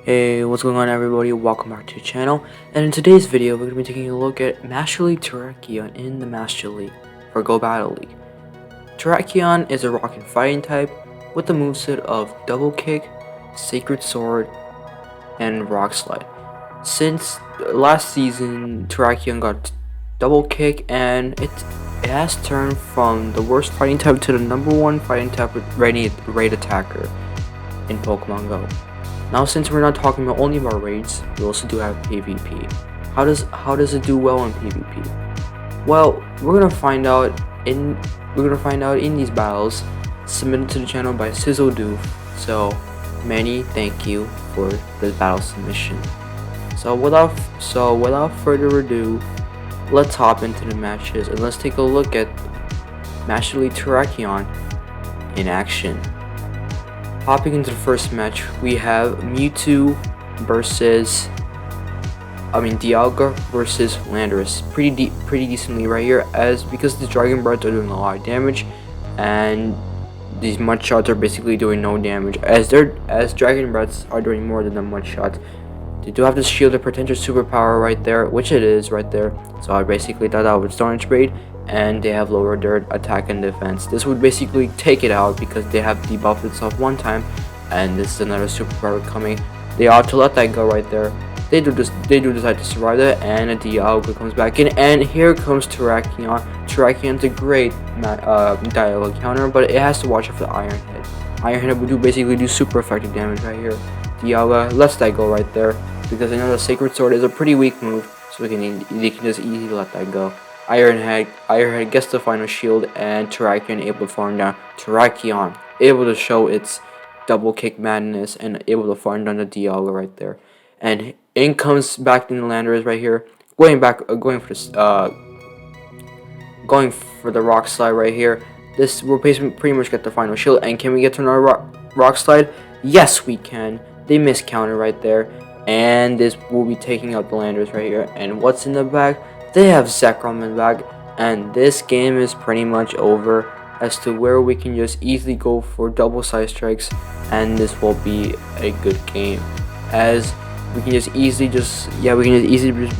Hey, what's going on everybody? Welcome back to the channel, and in today's video we're going to be taking a look at Master League Terrakion in the Master League for Go Battle League. Terrakion is a rock and fighting type with the moveset of Double Kick, Sacred Sword, and Rock Slide. Since last season, Terrakion got Double Kick, and it has turned from the worst fighting type to the #1 fighting type with raid attacker in Pokemon Go. Now, since we're not talking only about raids, we also do have PvP. How does it do well in PvP? Well, we're gonna find out in these battles submitted to the channel by SizzleDoof. So, many thank you for this battle submission. So without further ado, let's hop into the matches and let's take a look at Master League Terrakion in action. Hopping into the first match, we have Dialga versus Landorus. Pretty decently right here, because the Dragon Breaths are doing a lot of damage, and these mud shots are basically doing no damage. As Dragon Breaths are doing more than the mud shots. They do have this shield of potential superpower right there, which it is right there. So I basically thought that would Stone Trade, and they have lower their attack and defense. This would basically take it out because they have debuffed itself one time, and this is another superpower coming. They ought to let that go right there. They do decide to survive that, and a Dialga comes back in, and here comes Terrakion. Terrakion's a great Dialga counter, but it has to watch out for the Iron Head. Iron Head would basically do super effective damage right here. Dialga lets that go right there, because I know the Sacred Sword is a pretty weak move, so they can just easily let that go. Iron Head gets the final shield, and Terrakion able to farm down. Terrakion able to show its double kick madness and able to farm down the Dialga right there. And in comes back in the Landorus right here, going for the Rock Slide right here. This will pretty much get the final shield. And can we get to another Rock Slide? Yes, we can. They miscounted right there, and this will be taking out the Landorus right here. And what's in the bag? They have Zekrom in the bag, and this game is pretty much over as to where we can just easily go for double side strikes, and this will be a good game, as we can just easily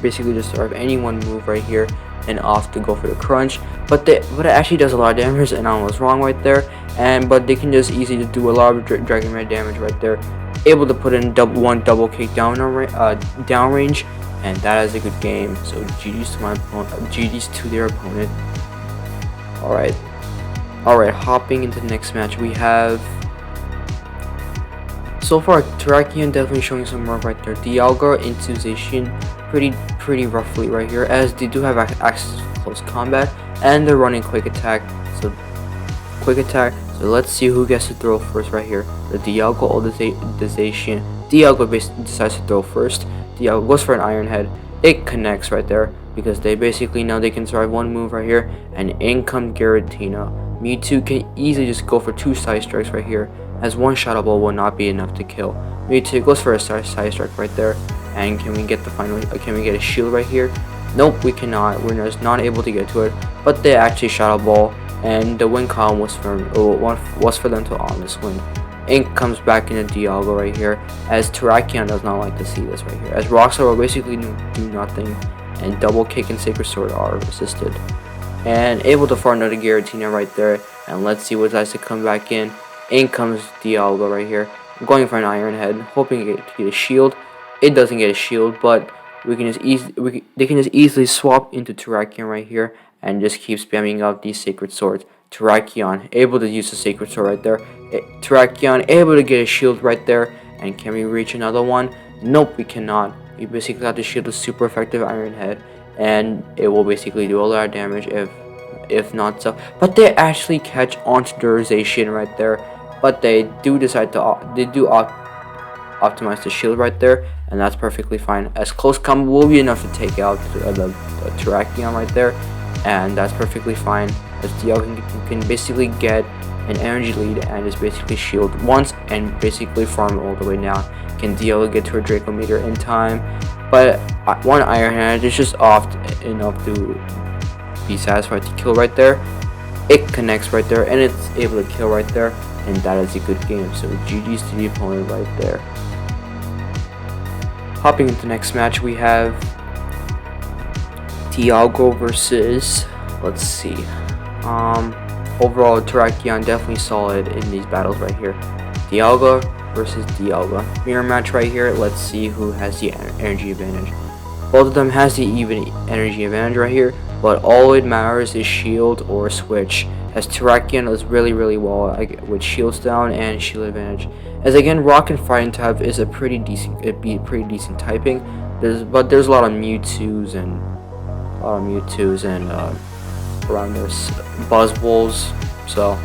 basically just survive any one move right here and off to go for the crunch. But it actually does a lot of damage, and I was wrong right there. But they can just easily do a lot of Dragon Red damage right there, able to put in one double kick down range. And that is a good game. So GG's to my opponent. GG's to their opponent. Alright, hopping into the next match, we have, so far Terrakion definitely showing some work right there. Dialga into Zacian pretty roughly right here, as they do have access to close combat, and they're running quick attack. So let's see who gets to throw first right here. The Dialga or the Zacian. Dialga basically decides to throw first. Dialga goes for an Iron Head. It connects right there, because they basically know they can survive one move right here, and in comes Giratina. Mewtwo can easily just go for 2 side strikes right here, as one Shadow Ball will not be enough to kill. Mewtwo goes for a side strike right there, and can we get a shield right here? Nope, we cannot. We're just not able to get to it, but they actually Shadow Ball, and the win column was for them to almost win. Ink comes back in a Dialga right here, as Terrakion does not like to see this right here, as Rock Slide will basically do nothing, and Double Kick and Sacred Sword are resisted. And able to farm another Giratina right there, and let's see what decides to come back in. In comes Dialga right here, going for an Iron Head, hoping to get a shield. It doesn't get a shield, but they can just easily swap into Terrakion right here, and just keep spamming out these Sacred Swords. Terrakion able to use the Sacred Sword right there. Terrakion able to get a shield right there, and can we reach another one? Nope, we cannot. We basically got the shield with super effective Iron Head, and it will basically do a lot of damage if not so. But they actually catch onto the Zacian right there, but they do decide to optimize the shield right there, and that's perfectly fine, as close combo will be enough to take out the Terrakion right there, and that's perfectly fine, as Dialga can basically get an energy lead and just basically shield once and basically farm all the way down. Can Dialga get to a Draco Meter in time? But one Iron Hand is just off enough to be satisfied to kill right there. It connects right there, and it's able to kill right there. and that is a good game. So GG's to the opponent right there. Hopping into the next match, we have Dialga versus, let's see, overall Terrakion definitely solid in these battles right here. Dialga versus Dialga, mirror match right here. Let's see who has the energy advantage. Both of them has the even energy advantage right here, but all it matters is shield or switch, as Terrakion does really well with shields down and shield advantage. As again, rock and fighting type is a pretty decent typing. But there's a lot of Mewtwo's and around there's Buzzwoles. So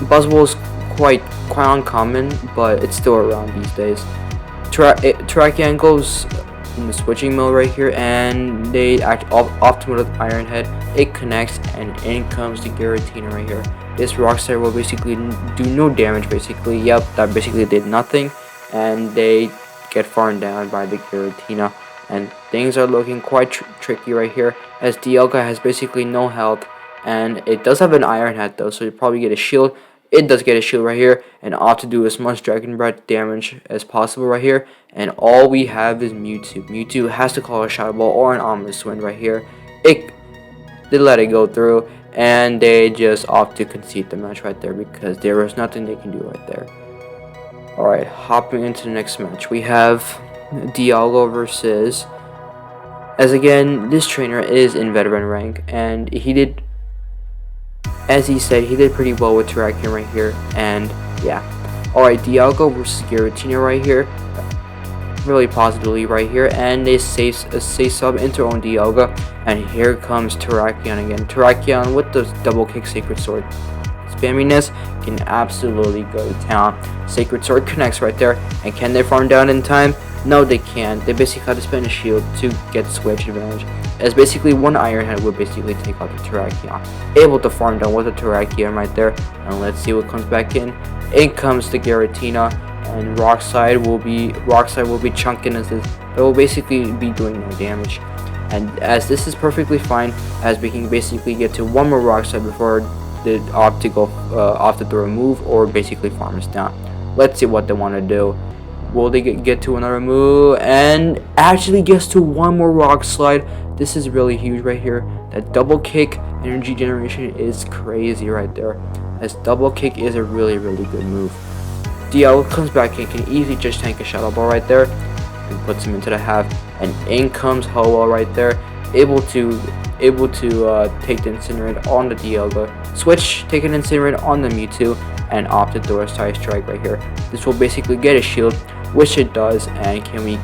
Buzzwole is quite uncommon, but it's still around these days. Terrakion goes in the switching mode right here, and they act often with Iron Head. It connects, and in comes the Giratina right here. This rock slide will basically do no damage. Basically, yep, that basically did nothing, and they get farmed down by the Giratina, and things are looking quite tricky right here, as Dialga has basically no health, and it does have an Iron Head though, so you probably get a shield. It does get a shield right here, and ought to do as much Dragon Breath damage as possible right here. And all we have is Mewtwo. Mewtwo has to call a Shadow Ball or an Ominous Wind right here. They let it go through, and they just opt to concede the match right there because there was nothing they can do right there. Alright, hopping into the next match, we have Dialga versus, as again, this trainer is in veteran rank, and he did, as he said, he did pretty well with Terrakion right here, and yeah. Alright, Dialga versus Giratina right here, really positively right here, and they say sub into own Dialga, and here comes Terrakion again. Terrakion with the double kick Sacred Sword spamminess can absolutely go to town. Sacred Sword connects right there, and can they farm down in time? No, they can't. They basically have to spend a shield to get switch advantage, as basically one Iron Head will basically take out the Terrakion. Able to farm down with the Terrakion right there, and let's see what comes back in. In comes the Giratina, and Rock Slide will be chunking as this. It will basically be doing no damage, and as this is perfectly fine, as we can basically get to one more Rock Slide before they opt to go off to throw a move or basically farm us down. Let's see what they want to do. Will they get to another move, and actually gets to one more Rock Slide? This is really huge right here. That double kick energy generation is crazy right there, as double kick is a really good move. Dialga comes back and can easily just tank a Shadow Ball right there and puts him into the half, and in comes Ho-Oh right there, able to take the Incinerate on the Dialga, switch, take an Incinerate on the Mewtwo, and opt to throw a Side Strike right here. This will basically get a shield, which it does, and can we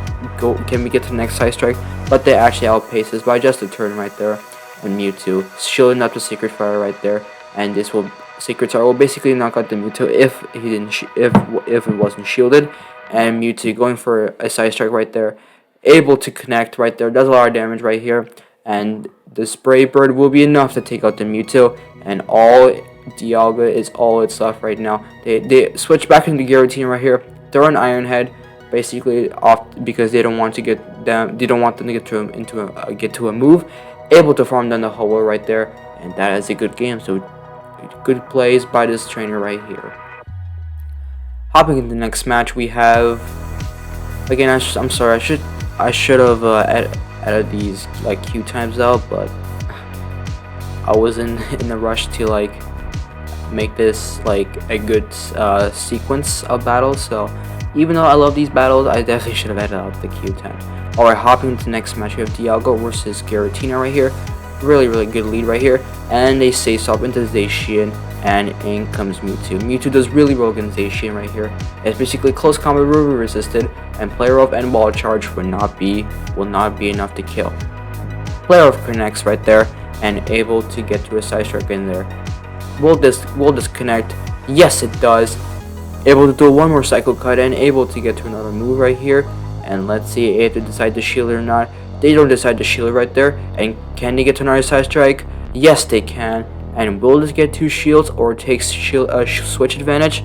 get to the next Side Strike? But they actually outpace us by just a turn right there, and Mewtwo shielding up the Sacred Fire right there, and this will Sacred Fire will basically knock out the Mewtwo if it wasn't shielded, and Mewtwo going for a Side Strike right there, able to connect right there, does a lot of damage right here, and the Spray Bird will be enough to take out the Mewtwo, and all Dialga is all it's left right now. They switch back into Giratina right here, throw an Iron Head, basically off because they don't want them to get to a move. Able to farm down the Ho-Oh right there, and that is a good game. So good plays by this trainer right here. Hopping into the next match, we have again. I'm sorry. I should have added these like queue times out, but I was in the rush to like make this like a good sequence of battles. So even though I love these battles, I definitely should have added out the queue time. Alright, hopping into the next match, we have Dialga versus Giratina right here. Really good lead right here, and they say stop into Zacian, and in comes Mewtwo. Mewtwo does really well against Zacian right here. It's basically close combat will be resisted, and Player of and Ball Charge will not be enough to kill. Player of connects right there, and able to get to a Side Strike in there. Will this connect? Yes, it does. Able to do one more Cycle Cut, and able to get to another move right here. And let's see if they decide to shield it or not. They don't decide to shield it right there. And can they get to another Side Strike? Yes, they can. And will this get 2 shields or takes switch advantage?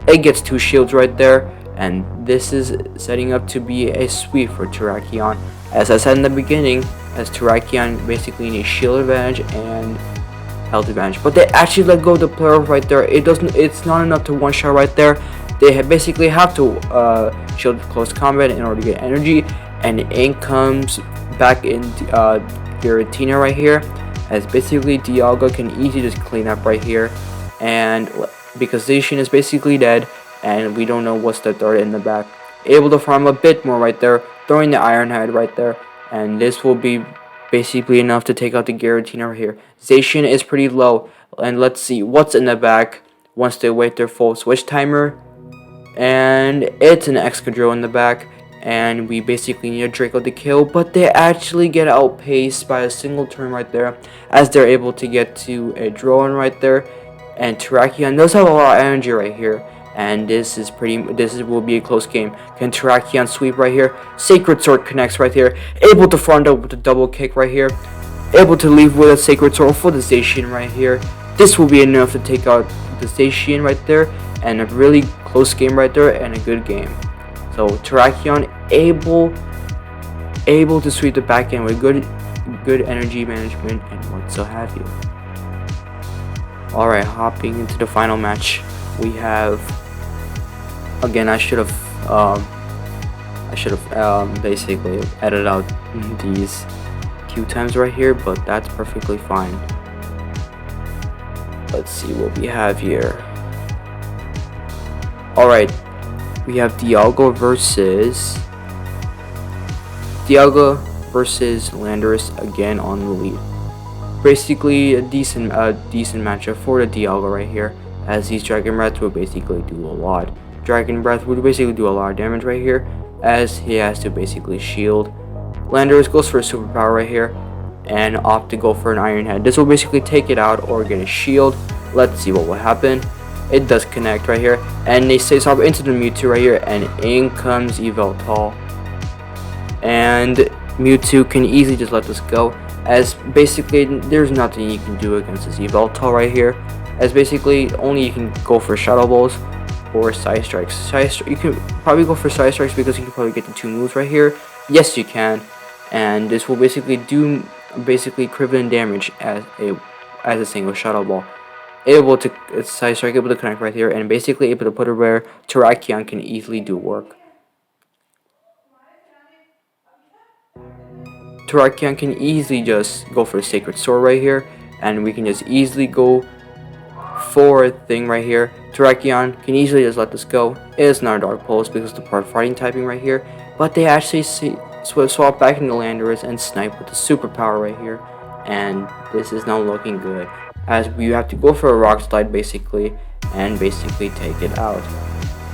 It gets 2 shields right there. And this is setting up to be a sweep for Terrakion. As I said in the beginning, as Terrakion basically needs shield advantage and health advantage. But they actually let go of the player right there. It's not enough to one shot right there. They basically have to shield close combat in order to get energy. And in comes back in Giratina right here, as basically Dialga can easily just clean up right here, and because Zacian is basically dead and we don't know what's the third in the back, able to farm a bit more right there, throwing the Iron Head right there, and this will be basically enough to take out the Giratina right here. Zacian is pretty low, and let's see what's in the back once they wait their full switch timer, and it's an Excadrill in the back. And we basically need a Draco to kill, but they actually get outpaced by a single turn right there, as they're able to get to a drone right there. And Terrakion does have a lot of energy right here, and this will be a close game. Can Terrakion sweep right here? Sacred Sword connects right here, able to front up with a double kick right here, able to leave with a Sacred Sword for the Zacian right here. This will be enough to take out the Zacian right there, and a really close game right there, and a good game. So Terrakion able to sweep the back end with good energy management and what so have you. Alright, hopping into the final match, we have, again, I should have basically edited out these few times right here, but that's perfectly fine. Let's see what we have here. Alright, we have Dialga versus Landorus again on the lead. Basically a decent matchup for the Dialga right here, as these Dragon Breath will basically do a lot. Dragon Breath would basically do a lot of damage right here, as he has to basically shield. Landorus goes for a superpower right here and opt to go for an Iron Head. This will basically take it out or get a shield. Let's see what will happen. It does connect right here, and they say swap into the Mewtwo right here, and in comes Yveltal. And Mewtwo can easily just let this go, as basically there's nothing you can do against this Yveltal right here, as basically only you can go for Shadow Balls or Side Strikes. You can probably go for Side Strikes because you can probably get the 2 moves right here. Yes, you can, and this will basically do equivalent damage as a single Shadow Ball. Able to Side Strike, able to connect right here, and basically able to put it where Terrakion can easily do work. Terrakion can easily just go for a Sacred Sword right here, and we can just easily go for a thing right here. Terrakion can easily just let this go. It is not a Dark Pulse because of the part fighting typing right here, but they actually swap back into Landorus and snipe with the superpower right here, and this is not looking good, as we have to go for a Rock Slide basically, and basically take it out.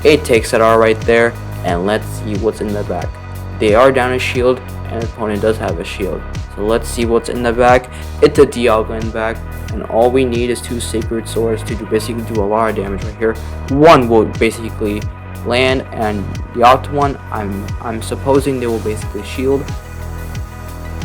It takes it out right there, and let's see what's in the back. They are down a shield, and the opponent does have a shield. So let's see what's in the back. It's a Dialga in the back, and all we need is 2 Sacred Swords to basically do a lot of damage right here. One will basically land, and the other one, I'm supposing they will basically shield.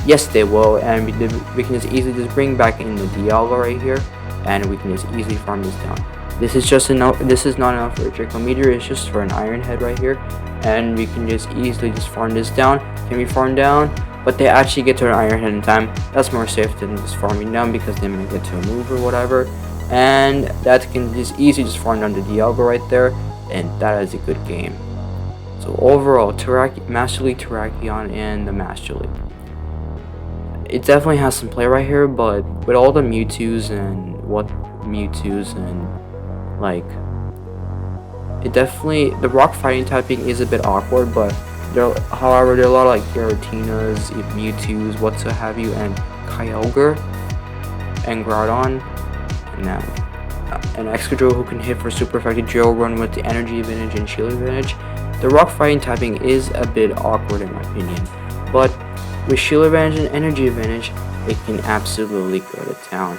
Yes, they will, and we can just easily just bring back in the Dialga right here, and we can just easily farm this down. This is just enough. This is not enough for a Draco Meteor. It's just for an Iron Head right here, and we can just easily just farm this down. Can we farm down? But they actually get to an Iron Head in time. That's more safe than just farming down because they might get to a move or whatever, and that can just easily just farm down the Dialga right there, and that is a good game. So overall, Master League Terrakion and the Master League. It definitely has some play right here, but with all the Mewtwo's and like, it definitely, the rock fighting typing is a bit awkward, but however there are a lot of like Giratinas, Mewtwo's, what so have you, and Kyogre and Groudon, and an Excadrill who can hit for super effective drill run with the energy advantage and shield advantage. The rock fighting typing is a bit awkward in my opinion, but with shield advantage and energy advantage, it can absolutely go to town.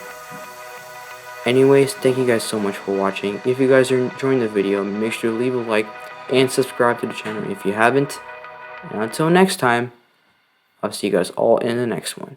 Anyways, thank you guys so much for watching. If you guys are enjoying the video, make sure to leave a like and subscribe to the channel if you haven't. And until next time, I'll see you guys all in the next one.